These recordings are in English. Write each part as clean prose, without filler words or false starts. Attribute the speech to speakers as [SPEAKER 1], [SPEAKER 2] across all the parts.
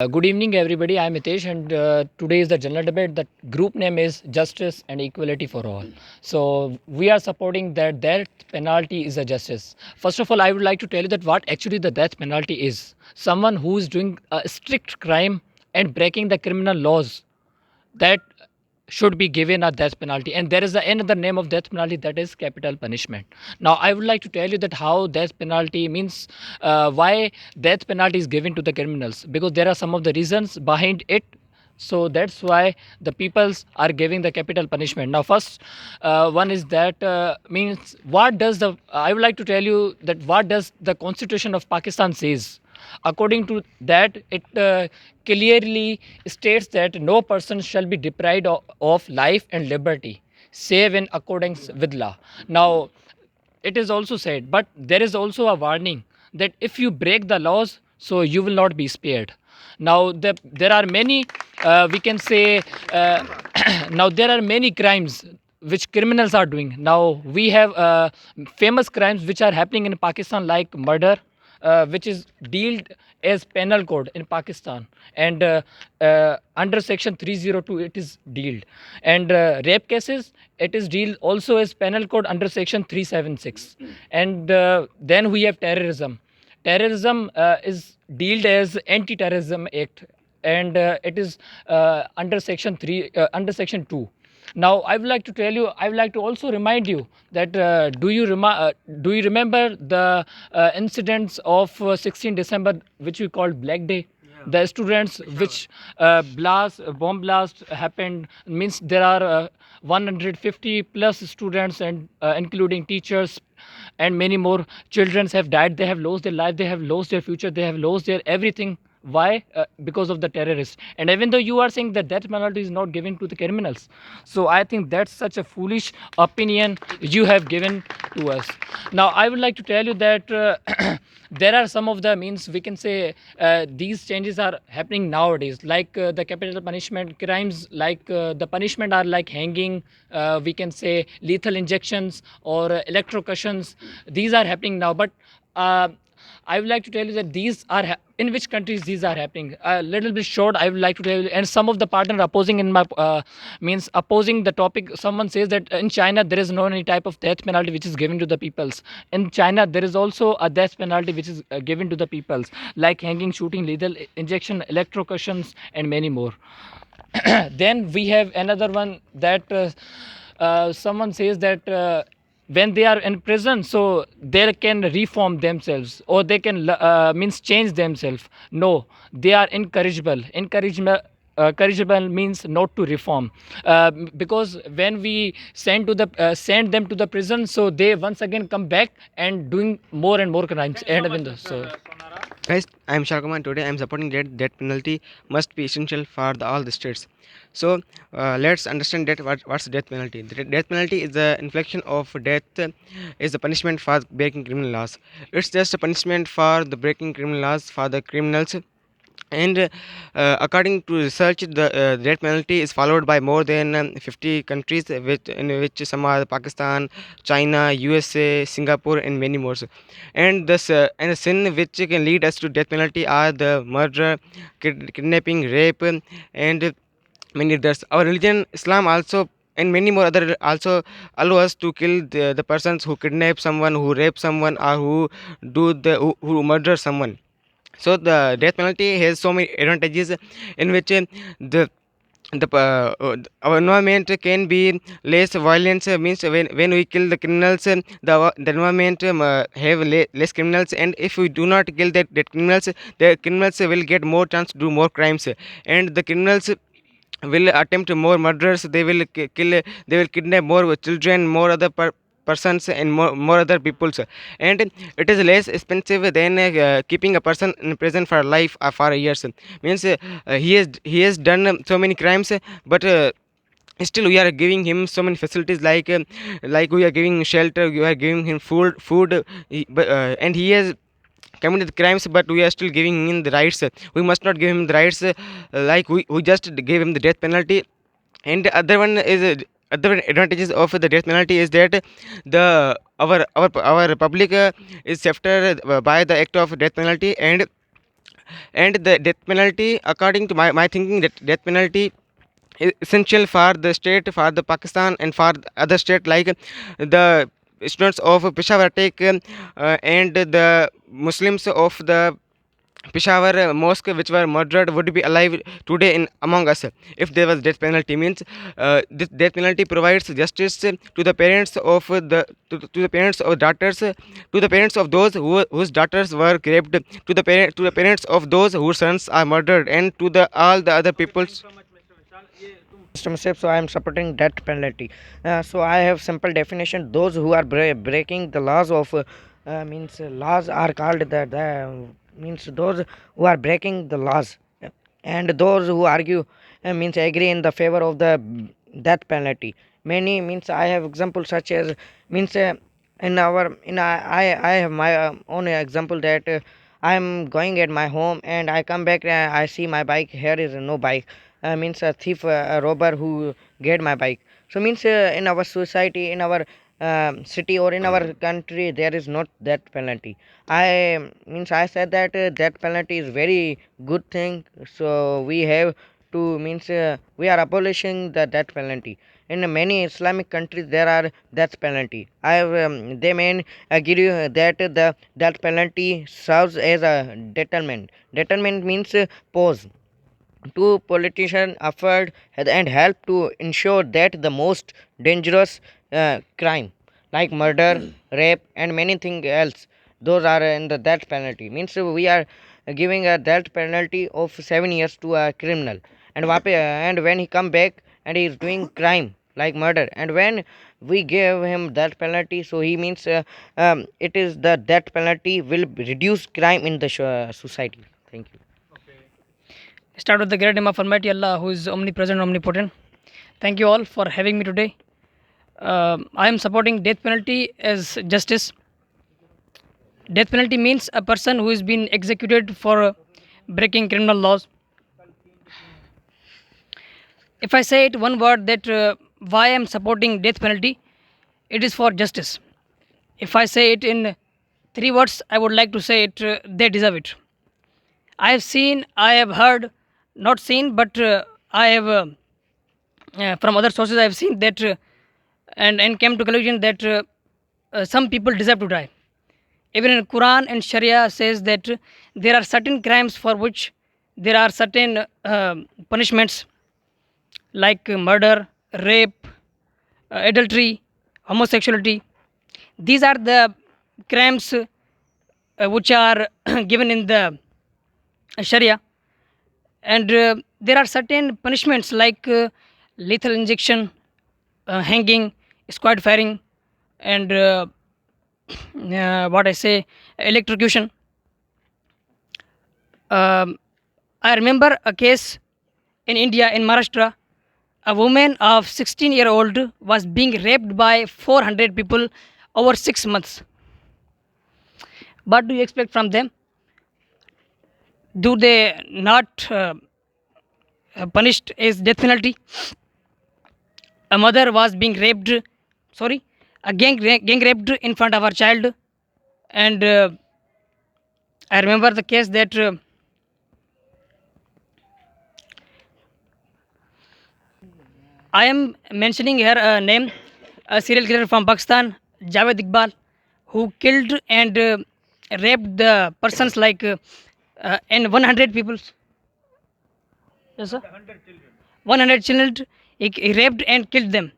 [SPEAKER 1] Good evening, everybody. I'm Hitesh, and today is the general debate. The group name is Justice and Equality for All. So we are supporting that death penalty is a justice. First of all, I would like to tell you that what actually the death penalty is. Someone who is doing a strict crime and breaking the criminal laws, that should be given a death penalty, and there is another name of death penalty, that is capital punishment. Now I would like to tell you that how death penalty means, why death penalty is given to the criminals, because there are some of the reasons behind it. So that's why the peoples are giving the capital punishment. Now first, one is that, means what does the I would like to tell you that what does the constitution of Pakistan says. According to that, it clearly states that no person shall be deprived of life and liberty, save in accordance with law. Now, it is also said, but there is also a warning that if you break the laws, so you will not be spared. Now, there are many, we can say, now there are many crimes which criminals are doing. Now, we have famous crimes which are happening in Pakistan, like murder, which is dealt as penal code in Pakistan, and under section 302 it is dealt, and rape cases, it is dealt also as penal code under section 376, and then we have terrorism. Terrorism is dealt as anti-terrorism act, and it is under section 3, under section 2. Now, I would like to tell you, I would like to also remind you that, do you remember the incidents of 16 December, which we called Black Day? The students which bomb blast happened, means there are 150 plus students, and including teachers and many more children have died. They have lost their life, they have lost their future, they have lost their everything. Why? Because of the terrorists. And even though you are saying that death penalty is not given to the criminals, so I think that's such a foolish opinion you have given to us. Now I would like to tell you that, there are some of the means, we can say, these changes are happening nowadays, like the capital punishment crimes, like the punishment are like hanging, we can say lethal injections or electrocutions. These are happening now, but I would like to tell you that these are in which countries these are happening. A little bit short, I would like to tell you, and some of the partner opposing in my means opposing the topic. Someone says that in China there is no any type of death penalty which is given to the peoples. In China there is also a death penalty which is given to the peoples, like hanging, shooting, lethal injection, electrocutions, and many more. Then we have another one that, someone says that, when they are in prison, so they can reform themselves, or they can means change themselves. No, they are incorrigible. Corrigible means not to reform, because when we send them to the prison, so they once again come back and doing more and more crimes. And even though, so
[SPEAKER 2] Guys, I am Sharkuman. Today I am supporting that death penalty must be essential for all the states. So let's understand that what's death penalty. The death penalty is the infliction of death, is the punishment for breaking criminal laws. It's just a punishment for the breaking criminal laws for the criminals, and according to research, the death penalty is followed by more than 50 countries, in which some are Pakistan, China, USA, Singapore, and many more. And the sin which can lead us to death penalty are the murder, kidnapping, rape, and many others. Our religion, Islam, also and many more other also allow us to kill the persons who kidnap someone, who rape someone, or who murder someone. So the death penalty has so many advantages, in which the our environment can be less violence, means when we kill the criminals, the environment have less criminals, and if we do not kill that criminals, the criminals will get more chance to do more crimes, and the criminals will attempt more murders. They will they will kidnap more children, more other persons, and more other peoples, and it is less expensive than keeping a person in prison for life or for years. Means he has done so many crimes, but still we are giving him so many facilities, like we are giving shelter, we are giving him food, and he has committed crimes, but we are still giving him the rights. We must not give him the rights, like we just gave him the death penalty. And the other one is, other advantages of the death penalty is that our public is safety by the act of death penalty, and And the death penalty, according to my thinking, that death penalty is essential for the state, for the Pakistan, and for the other state, like the students of Peshawar attack, and the Muslims of the Peshawar mosque which were murdered would be alive today in among us if there was death penalty. Means this death penalty provides justice to the parents of to the parents of daughters, to the parents of those whose daughters were raped, to the parents of those whose sons are murdered, and to the all the other peoples.
[SPEAKER 3] Mr. Musaib, so I am supporting death penalty. So I have simple definition. Those who are breaking the laws of means laws are called the means those who are breaking the laws, and those who argue means agree in the favor of the death penalty. Many means I have examples such as means I have my own example that I am going at my home and I come back, I see my bike, here is no bike, means a thief, a robber who get my bike. So means in our society, in our city or in our country, there is not that penalty. I means I said that that penalty is very good thing. So we have to means we are abolishing the death penalty. In many Islamic countries, there are death penalty. I have, they may agree that the death penalty serves as a deterrent. Deterrent means pause to politician effort and help to ensure that the most dangerous crime like murder, rape, and many things else, those are in the death penalty. Means we are giving a death penalty of 7 years to a criminal, and and when he come back and he is doing crime like murder, and when we give him death penalty, so he means it is the death penalty will reduce crime in the society. Thank you.
[SPEAKER 4] Start with the great name of Almighty Allah, who is omnipresent, omnipotent. Thank you all for having me today. I am supporting death penalty as justice. Death penalty means a person who is being executed for breaking criminal laws. If I say it one word that why I am supporting death penalty, it is for justice. If I say it in three words, I would like to say it they deserve it. I have seen, I have heard, not seen, but I have from other sources I have seen that and came to conclusion that some people deserve to die. Even in Quran and Sharia says that there are certain crimes for which there are certain punishments like murder, rape, adultery, homosexuality. These are the crimes which are given in the Sharia, and there are certain punishments like lethal injection, hanging, squad firing, and what I say, electrocution. Um, I remember a case in India, in Maharashtra. A woman of 16-year-old was being raped by 400 people over 6 months. What do you expect from them? Do they not punished as death penalty? A mother was being raped, sorry, a gang raped in front of her child, and I remember the case that I am mentioning here a name, a serial killer from Pakistan, Javed Iqbal, who killed and raped the persons like and 100 people. Yes, sir. 100 children. He raped and killed them.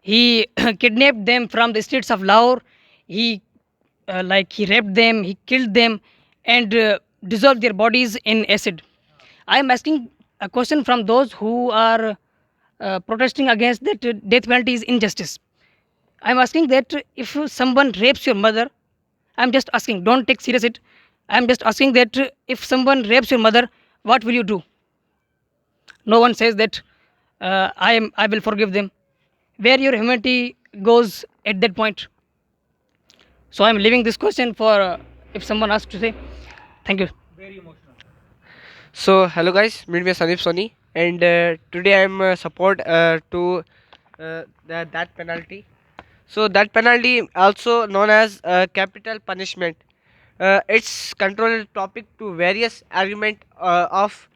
[SPEAKER 4] He kidnapped them from the streets of Lahore. He he raped them, he killed them, and dissolved their bodies in acid. I am asking a question from those who are protesting against that death penalty is injustice. I am asking that if someone rapes your mother, I am just asking, don't take serious it. I am just asking that if someone rapes your mother, what will you do? No one says that I will forgive them. Where your humanity goes at that point. So I am leaving this question for if someone asks to say. Thank you.
[SPEAKER 5] So hello guys, meet me Sandeep Soni, and today I am support to that penalty. So that penalty also known as capital punishment. its controlled topic to various argument of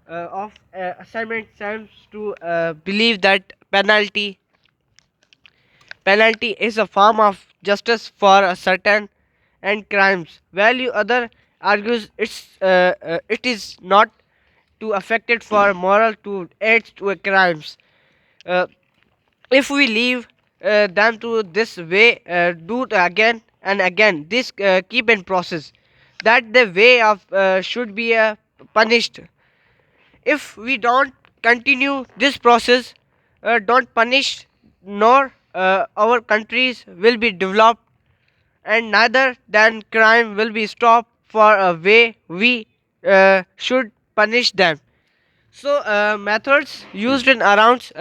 [SPEAKER 5] assignment seems to believe that penalty is a form of justice for a certain and crimes. Value other argues it is not to affect it for moral to aid to a crimes. Uh, if we leave them to this way, do it again and again, this keep in process, that the way of should be punished. If we don't continue this process, don't punish, nor our countries will be developed, and neither then crime will be stopped for a way we should punish them. So methods used in arounds.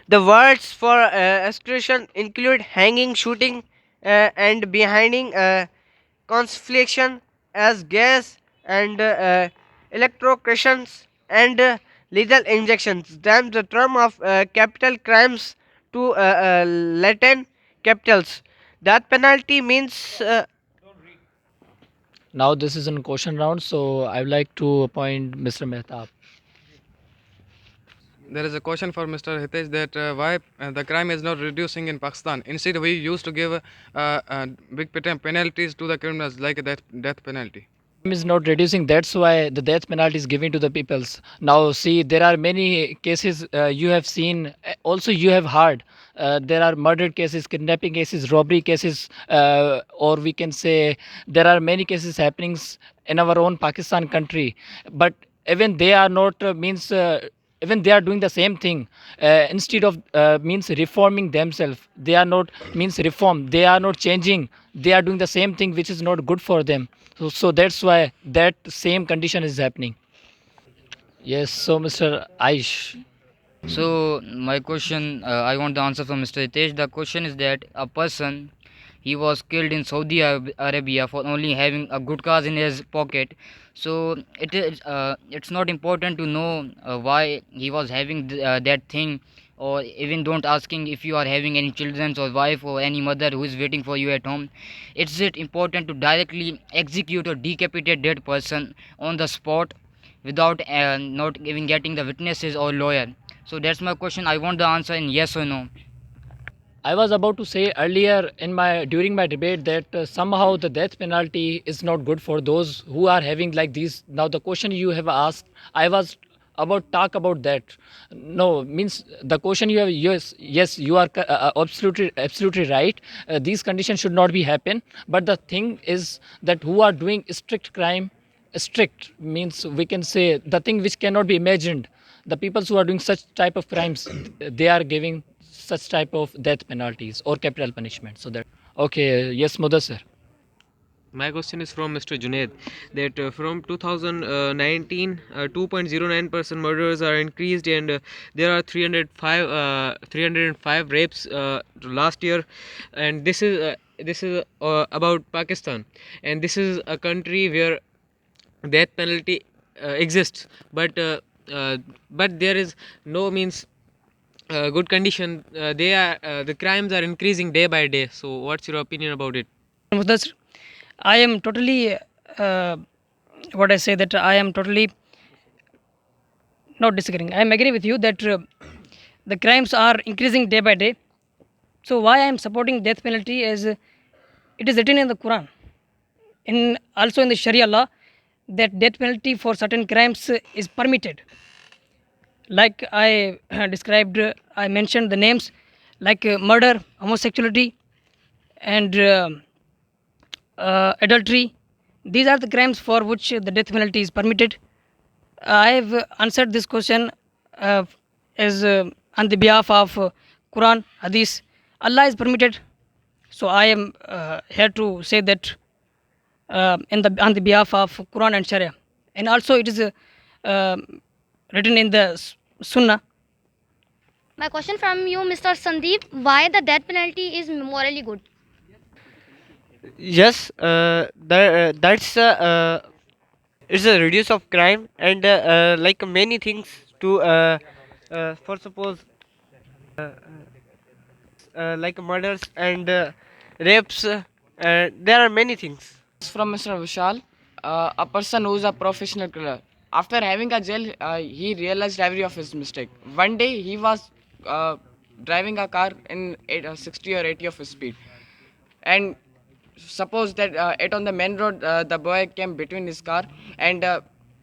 [SPEAKER 5] The words for execution include hanging, shooting, and behinding, confliction as gas and electrocutions and lethal injections. Then the term of capital crimes to Latin capitals. That penalty means
[SPEAKER 1] Now this is a question round, so I would like to appoint Mr. Mehtab.
[SPEAKER 6] There is a question for Mr. Hitesh that why the crime is not reducing in Pakistan. Instead, we used to give big penalties to the criminals like death penalty.
[SPEAKER 1] Is not reducing, that's why the death penalty is given to the peoples. Now see, there are many cases you have seen, also you have heard, there are murder cases, kidnapping cases, robbery cases, or we can say there are many cases happenings in our own Pakistan country, but even they are not means even they are doing the same thing, instead of means reforming themselves, they are not means reform, they are not changing, they are doing the same thing which is not good for them. So that's why that same condition is happening. Yes, so Mr. Aish.
[SPEAKER 7] So my question, I want the answer from Mr. Hitesh. The question is that a person he was killed in Saudi Arabia for only having a good cause in his pocket. So it's not important to know why he was having that thing, or even don't asking if you are having any children or wife or any mother who is waiting for you at home. It's it important to directly execute or decapitate that person on the spot without not even getting the witnesses or lawyer. So that's my question. I want the answer in yes or no.
[SPEAKER 1] I was about to say earlier in my during my debate that somehow the death penalty is not good for those who are having like these. Now the question you have asked, I was about talk about that. No, means the question you have, yes, you are absolutely right. These conditions should not be happen. But the thing is that who are doing strict crime, strict means we can say the thing which cannot be imagined. The people who are doing such type of crimes, they are giving such type of death penalties or capital punishment. So that okay, yes, Mudassir.
[SPEAKER 2] My question is from Mr. Junaid that from 2019, 2.09% murders are increased, and there are 305 rapes last year, and this is about Pakistan, and this is a country where death penalty exists, uh, but there is no means good condition. The crimes are increasing day by day. So, what's your opinion about it?
[SPEAKER 4] Mudassir, I am totally what I say that I am totally not disagreeing. I am agree with you that the crimes are increasing day by day. So why I am supporting death penalty is it is written in the Quran, in also in the Sharia law, that death penalty for certain crimes is permitted. Like I described, I mentioned the names like murder, homosexuality, and adultery. These are the crimes for which the death penalty is permitted. I have answered this question uh, as on the behalf of Quran, Hadith. Allah is permitted. So I am here to say that in the on the behalf of Quran and Sharia, and also it is uh, written in the Sunnah.
[SPEAKER 8] My question from you, Mr. Sandeep, why the death penalty is morally good?
[SPEAKER 5] yes, that's it's a reduce of crime and like many things to for suppose like murders and rapes. There are many things.
[SPEAKER 9] From Mr. Vishal, a person who is a professional killer. After having a jail, he realized every of his mistake. One day he was uh, driving a car in 60 or 80 of his speed, and suppose that it on the main road, the boy came between his car and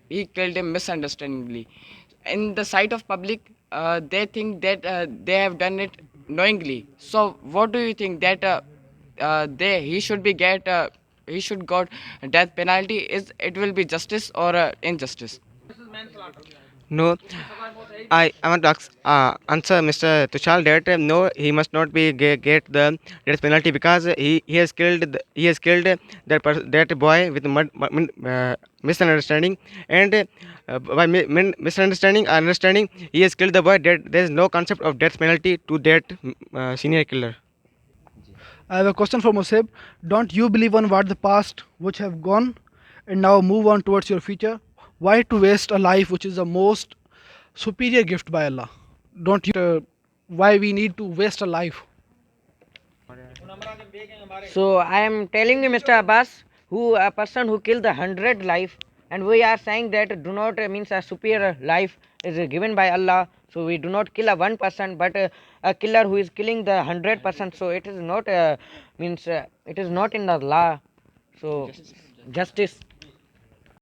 [SPEAKER 9] he killed him misunderstandingly. In the sight of public, they think that they have done it knowingly. So, what do you think that they he should be get he should got death penalty? Is it will be justice or injustice?
[SPEAKER 2] No, I want to answer Mr. Tushal that no, he must not be get the death penalty because he has killed he has killed that boy with misunderstanding, and by misunderstanding or understanding he has killed the boy. That there is no concept of death penalty to that senior killer.
[SPEAKER 10] I have a question for Musaib. Don't you believe on what the past which have gone and now move on towards your future? Why to waste a life which is the most superior gift by Allah? Don't you why we need to waste a life?
[SPEAKER 3] So I am telling you, Mr. Abbas, who a person who killed the 100 life, and we are saying that do not means a superior life is given by Allah. So we do not kill a one person, but a killer who is killing the 100%. So it is not means it is not in the law. So justice.